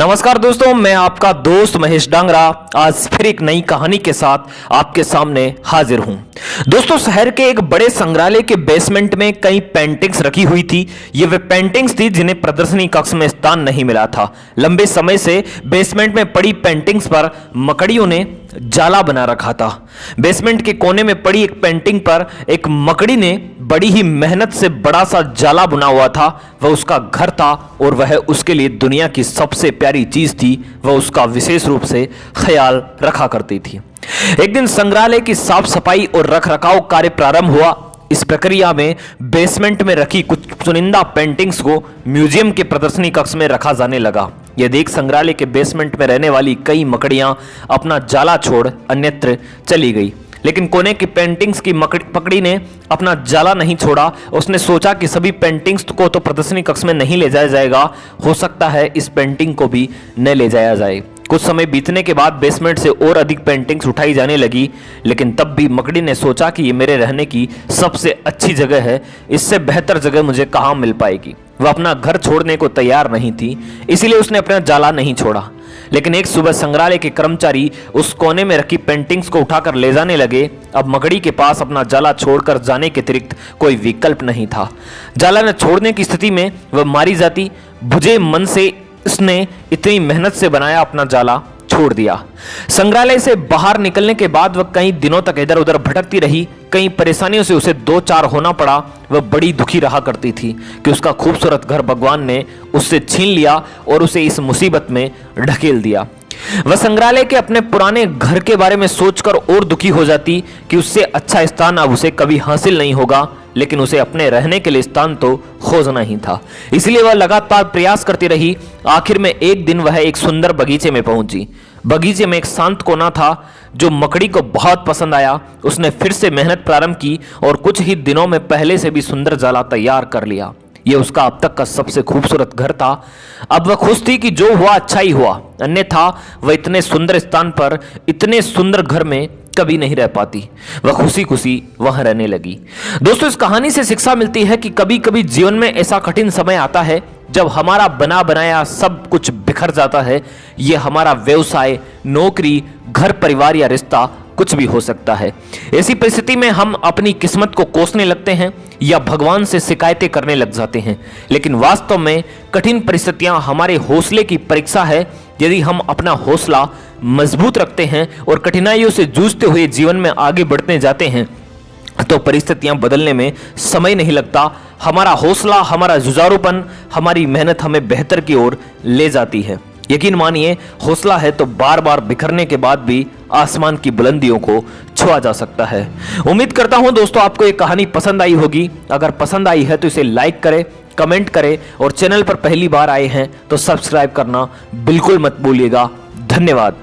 नमस्कार दोस्तों, मैं आपका दोस्त महेश डांगरा आज फिर एक नई कहानी के साथ आपके सामने हाजिर हूं। दोस्तों, शहर के एक बड़े संग्रहालय के बेसमेंट में कई पेंटिंग्स रखी हुई थी। ये वे पेंटिंग्स थी जिन्हें प्रदर्शनी कक्ष में स्थान नहीं मिला था। लंबे समय से बेसमेंट में पड़ी पेंटिंग्स पर मकड़ियों ने जाला बना रखा था। बेसमेंट के कोने में पड़ी एक पेंटिंग पर एक मकड़ी ने बड़ी ही मेहनत से बड़ा सा जाला बुना हुआ था। वह उसका घर था और वह उसके लिए दुनिया की सबसे प्यारी चीज थी। वह उसका विशेष रूप से ख्याल रखा करती थी। एक दिन संग्रहालय की साफ सफाई और रखरखाव कार्य प्रारंभ हुआ। इस प्रक्रिया में बेसमेंट में रखी कुछ चुनिंदा पेंटिंग्स को म्यूजियम के प्रदर्शनी कक्ष में रखा जाने लगा। यह देख संग्रहालय के बेसमेंट में रहने वाली कई मकड़ियां अपना जाला छोड़ अन्यत्र चली गई, लेकिन कोने की पेंटिंग्स की पकड़ी ने अपना जाला नहीं छोड़ा। उसने सोचा कि सभी पेंटिंग्स को तो प्रदर्शनी कक्ष में नहीं ले जाया जाएगा, हो सकता है इस पेंटिंग को भी न ले जाया जाए। कुछ समय बीतने के बाद बेसमेंट से और अधिक पेंटिंग्स उठाई जाने लगी, लेकिन तब भी मकड़ी ने सोचा कि ये मेरे रहने की सबसे अच्छी जगह है, इससे बेहतर जगह मुझे कहाँ मिल पाएगी। वह अपना घर छोड़ने को तैयार नहीं थी, इसीलिए उसने अपना जाला नहीं छोड़ा। लेकिन एक सुबह संग्रहालय के कर्मचारी उस कोने में रखी पेंटिंग्स को उठाकर ले जाने लगे। अब मकड़ी के पास अपना जाला छोड़कर जाने के अतिरिक्त कोई विकल्प नहीं था। जाला न छोड़ने की स्थिति में वह मारी जाती। बुझे मन से उसने इतनी मेहनत से बनाया अपना जाला छोड़ दिया। संग्रहालय से बाहर निकलने के बाद वह कई दिनों तक इधर उधर भटकती रही। कई परेशानियों से उसे दो चार होना पड़ा। वह बड़ी दुखी रहा करती थी कि उसका खूबसूरत घर भगवान ने उससे छीन लिया और उसे इस मुसीबत में ढकेल दिया। वह संग्रहालय के अपने पुराने घर के बारे में सोचकर और दुखी हो जाती कि उससे अच्छा स्थान अब उसे कभी हासिल नहीं होगा, लेकिन उसे अपने रहने के लिए स्थान तो खोजना ही था। इसलिए वह लगातार प्रयास करती रही। आखिर में एक दिन वह एक सुंदर बगीचे में पहुंची। बगीचे में एक शांत कोना था जो मकड़ी को बहुत पसंद आया। उसने फिर से मेहनत प्रारंभ की और कुछ ही दिनों में पहले से भी सुंदर जाला तैयार कर लिया। यह उसका अब तक का सबसे खूबसूरत घर था। अब वह खुश थी कि जो हुआ अच्छा ही हुआ, अन्यथा वह इतने सुंदर स्थान पर इतने सुंदर घर में कभी नहीं रह पाती। वह खुशी खुशी वहां रहने लगी। दोस्तों, इस कहानी से शिक्षा मिलती है कि कभी कभी जीवन में ऐसा कठिन समय आता है जब हमारा बना बनाया सब कुछ बिखर जाता है। यह हमारा व्यवसाय, नौकरी, घर परिवार या रिश्ता कुछ भी हो सकता है। ऐसी परिस्थिति में हम अपनी किस्मत को कोसने लगते हैं या भगवान से शिकायतें करने लग जाते हैं, लेकिन वास्तव में कठिन परिस्थितियां हमारे हौसले की परीक्षा है। यदि हम अपना हौसला मजबूत रखते हैं और कठिनाइयों से जूझते हुए जीवन में आगे बढ़ते जाते हैं तो परिस्थितियां बदलने में समय नहीं लगता। हमारा हौसला, हमारा जुझारूपन, हमारी मेहनत हमें बेहतर की ओर ले जाती है। यकीन मानिए, हौसला है तो बार बार बिखरने के बाद भी आसमान की बुलंदियों को छुआ जा सकता है। उम्मीद करता हूं दोस्तों आपको ये कहानी पसंद आई होगी। अगर पसंद आई है तो इसे लाइक करें, कमेंट करें और चैनल पर पहली बार आए हैं तो सब्सक्राइब करना बिल्कुल मत भूलिएगा। धन्यवाद।